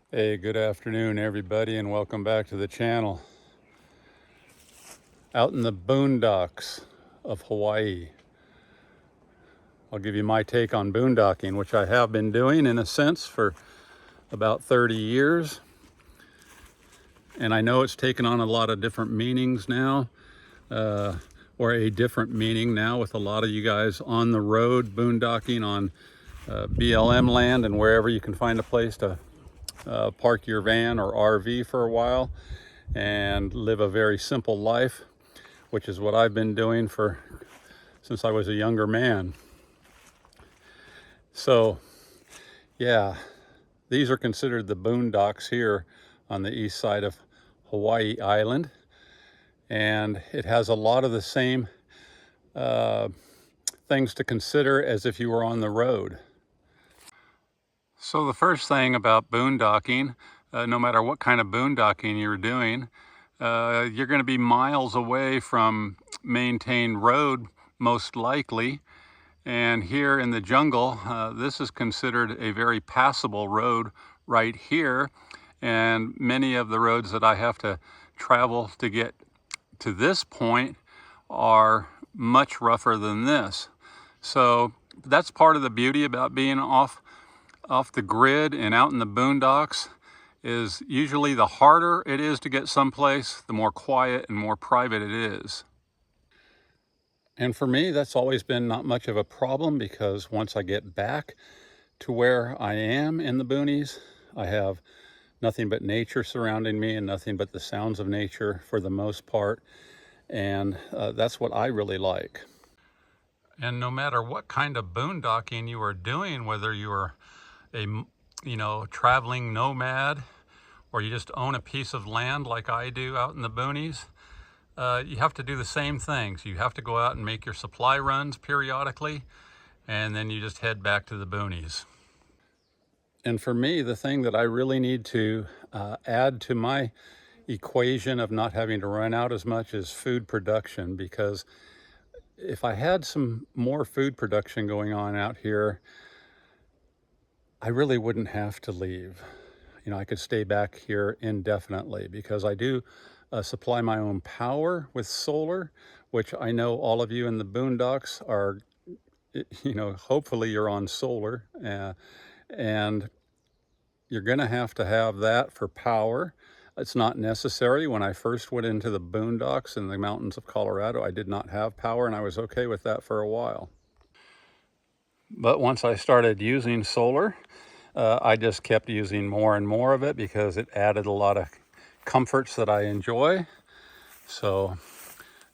Hey, good afternoon, everybody, and welcome back to the channel. Out in the boondocks of Hawaii, I'll give you my take on boondocking, which I have been doing in a sense for about 30 years. And I know it's taken on a lot of different meanings now, or a different meaning now with a lot of you guys on the road boondocking on BLM land and wherever you can find a place to park your van or RV for a while and live a very simple life, which is what I've been doing since I was a younger man. So yeah, these are considered the boondocks here on the east side of Hawaii Island, and it has a lot of the same things to consider as if you were on the road. So the first thing about boondocking, no matter what kind of boondocking you're doing, you're going to be miles away from maintained road, most likely. And here in the jungle, this is considered a very passable road right here. And many of the roads that I have to travel to get to this point are much rougher than this. So that's part of the beauty about being off the grid and out in the boondocks, is usually the harder it is to get someplace, the more quiet and more private it is. And for me, that's always been not much of a problem, because once I get back to where I am in the boonies, I have nothing but nature surrounding me and nothing but the sounds of nature for the most part. And that's what I really like. And no matter what kind of boondocking you are doing, whether you are a traveling nomad or you just own a piece of land like I do out in the boonies, you have to do the same things. You have to go out and make your supply runs periodically, and then you just head back to the boonies. And for me, the thing that I really need to add to my equation of not having to run out as much is food production, because if I had some more food production going on out here, I really wouldn't have to leave. I could stay back here indefinitely, because I do supply my own power with solar, which I know all of you in the boondocks are, hopefully you're on solar, and you're going to have that for power. It's not necessary. When I first went into the boondocks in the mountains of Colorado, I did not have power, and I was okay with that for a while. But once I started using solar, I just kept using more and more of it, because it added a lot of comforts that I enjoy. So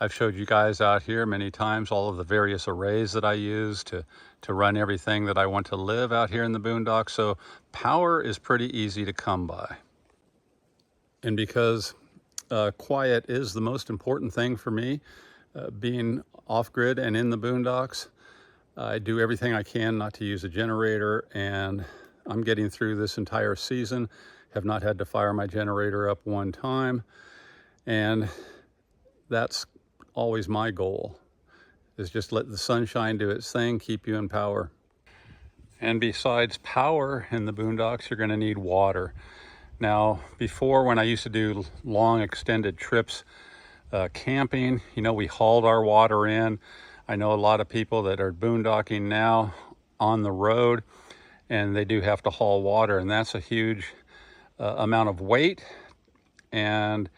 I've showed you guys out here many times all of the various arrays that I use to run everything that I want to live out here in the boondocks. So power is pretty easy to come by. And because quiet is the most important thing for me, being off-grid and in the boondocks, I do everything I can not to use a generator, and I'm getting through this entire season, have not had to fire my generator up one time, and that's always my goal, is just let the sunshine do its thing, keep you in power. And besides power in the boondocks, you're going to need water. Now, before, when I used to do long extended trips camping, we hauled our water in. I know a lot of people that are boondocking now on the road, and they do have to haul water, and that's a huge amount of weight, and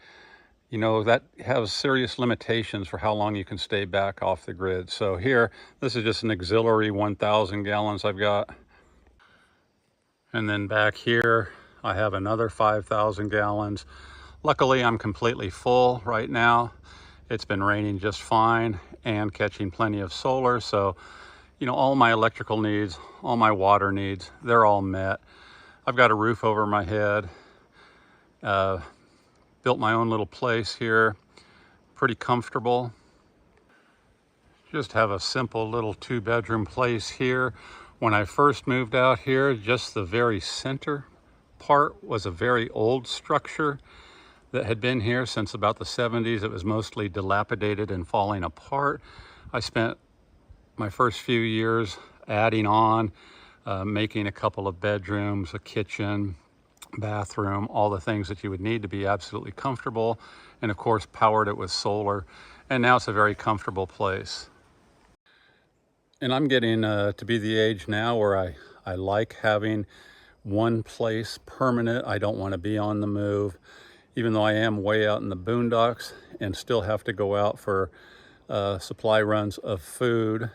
that has serious limitations for how long you can stay back off the grid. So here, this is just an auxiliary 1,000 gallons I've got. And then back here, I have another 5,000 gallons. Luckily, I'm completely full right now. It's been raining just fine and catching plenty of solar. So, all my electrical needs, all my water needs, they're all met. I've got a roof over my head. Built my own little place here, pretty comfortable. Just have a simple little 2-bedroom place here. When I first moved out here, just the very center part was a very old structure that had been here since about the 70s. It was mostly dilapidated and falling apart. I spent my first few years adding on, making a couple of bedrooms, a kitchen, bathroom, all the things that you would need to be absolutely comfortable, and of course powered it with solar, and now it's a very comfortable place. And I'm getting to be the age now where I like having one place permanent. I don't want to be on the move, even though I am way out in the boondocks and still have to go out for supply runs of food.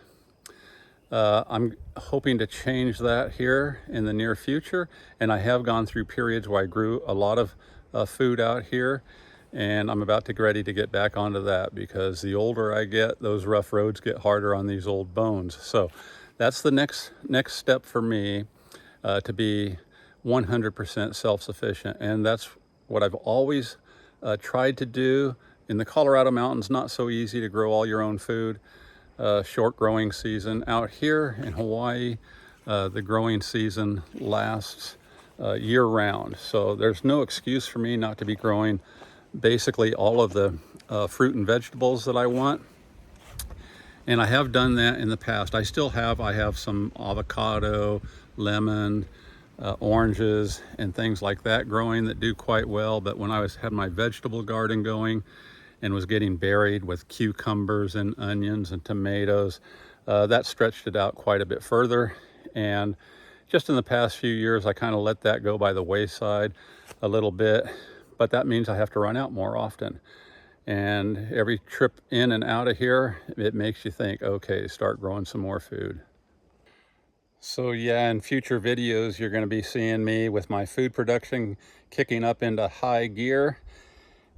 I'm hoping to change that here in the near future, and I have gone through periods where I grew a lot of food out here, and I'm about to get ready to get back onto that, because the older I get, those rough roads get harder on these old bones. So that's the next step for me, to be 100% self-sufficient, and that's what I've always tried to do. In the Colorado mountains, not so easy to grow all your own food. Short growing season. Out here in Hawaii, the growing season lasts year round. So there's no excuse for me not to be growing basically all of the fruit and vegetables that I want. And I have done that in the past. I have some avocado, lemon, oranges, and things like that growing that do quite well. But when I had my vegetable garden going, and was getting buried with cucumbers and onions and tomatoes, that stretched it out quite a bit further. And just in the past few years, I kind of let that go by the wayside a little bit, but that means I have to run out more often. And every trip in and out of here, it makes you think, okay, start growing some more food. So yeah, in future videos, you're going to be seeing me with my food production kicking up into high gear.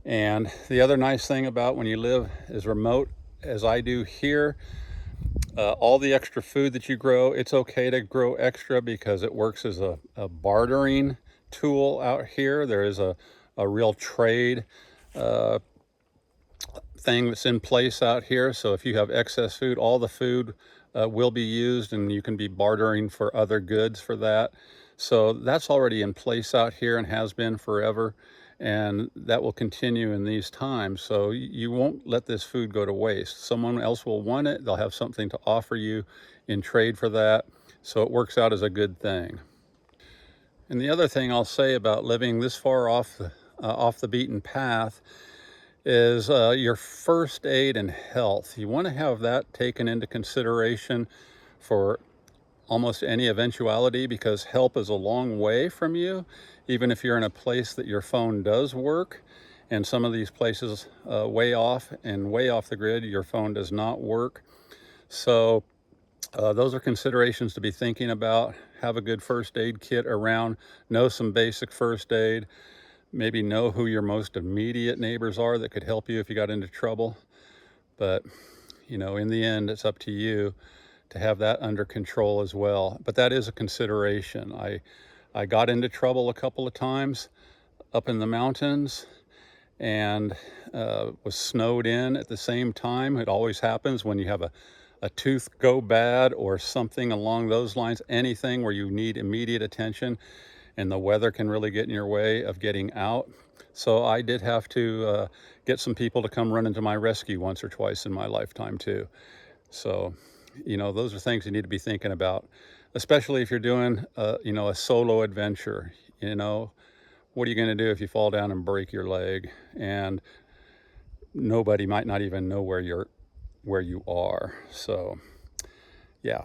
And the other nice thing about when you live as remote as I do here, all the extra food that you grow, it's okay to grow extra because it works as a bartering tool out here. There is a real trade thing that's in place out here. So if you have excess food, all the food will be used, and you can be bartering for other goods for that. So that's already in place out here and has been forever. And that will continue in these times. So you won't let this food go to waste. Someone else will want it. They'll have something to offer you in trade for that. So it works out as a good thing. And the other thing I'll say about living this far off the beaten path is your first aid and health. You want to have that taken into consideration for almost any eventuality, because help is a long way from you, even if you're in a place that your phone does work. And some of these places way off the grid, your phone does not work. So those are considerations to be thinking about. Have a good first aid kit around, know some basic first aid, maybe know who your most immediate neighbors are that could help you if you got into trouble. But you know, in the end, it's up to you to have that under control as well. But that is a consideration. I got into trouble a couple of times up in the mountains, and was snowed in at the same time. It always happens when you have a tooth go bad or something along those lines, anything where you need immediate attention, and the weather can really get in your way of getting out. So I did have to get some people to come run into my rescue once or twice in my lifetime too. So you know, those are things you need to be thinking about, especially if you're doing, you know, a solo adventure. You know, what are you going to do if you fall down and break your leg, and nobody might not even know where you are? So, yeah,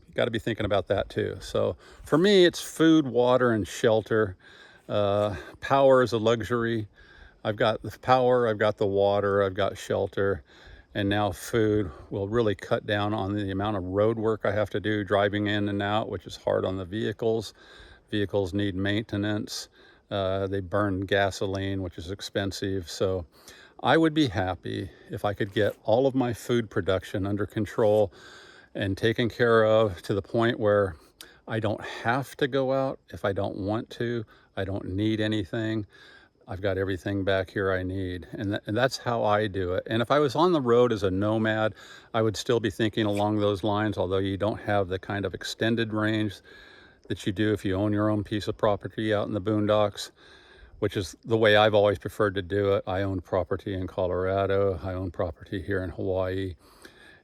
you got to be thinking about that too. So, for me, it's food, water, and shelter. Power is a luxury. I've got the power, I've got the water, I've got shelter. And now food will really cut down on the amount of road work I have to do driving in and out, which is hard on the vehicles. Vehicles need maintenance. They burn gasoline, which is expensive. So I would be happy if I could get all of my food production under control and taken care of to the point where I don't have to go out if I don't want to. I don't need anything. I've got everything back here I need. And that's how I do it. And if I was on the road as a nomad, I would still be thinking along those lines, although you don't have the kind of extended range that you do if you own your own piece of property out in the boondocks, which is the way I've always preferred to do it. I own property in Colorado. I own property here in Hawaii.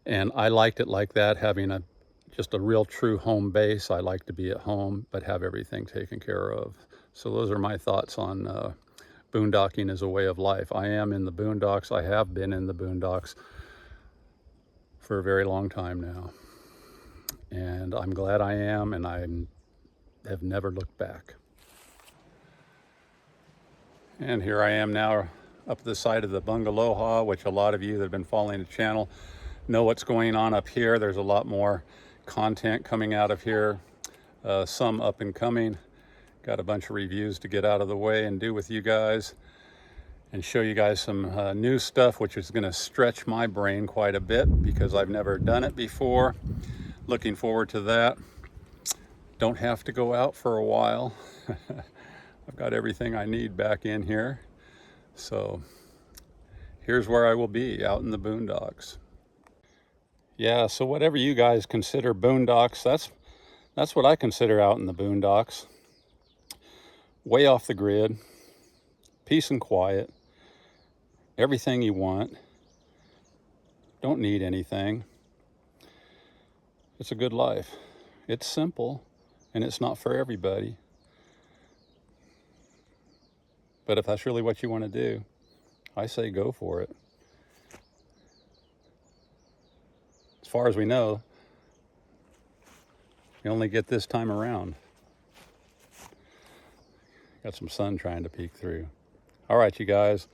And I liked it like that, having just a real true home base. I like to be at home, but have everything taken care of. So those are my thoughts on boondocking as a way of life. I am in the boondocks. I have been in the boondocks for a very long time now. And I'm glad I am, and I have never looked back. And here I am now up the side of the Boondocks, which a lot of you that have been following the channel know what's going on up here. There's a lot more content coming out of here, some up and coming. Got a bunch of reviews to get out of the way and do with you guys and show you guys some new stuff, which is going to stretch my brain quite a bit because I've never done it before. Looking forward to that. Don't have to go out for a while. I've got everything I need back in here. So here's where I will be, out in the boondocks. Yeah, so whatever you guys consider boondocks, that's what I consider out in the boondocks. Way off the grid, peace and quiet, everything you want, don't need anything. It's a good life. It's simple, and it's not for everybody. But if that's really what you want to do, I say go for it. As far as we know, you only get this time around. Got some sun trying to peek through. All right, you guys,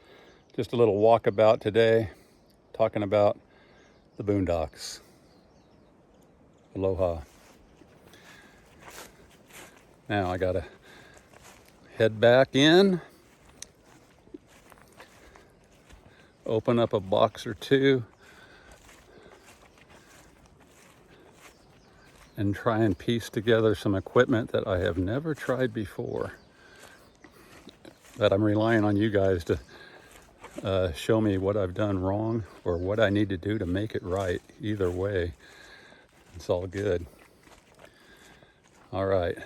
just a little walkabout today, talking about the boondocks. Aloha. Now I gotta head back in, open up a box or two, and try and piece together some equipment that I have never tried before, that I'm relying on you guys to show me what I've done wrong or what I need to do to make it right. Either way, it's all good. All right.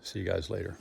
See you guys later.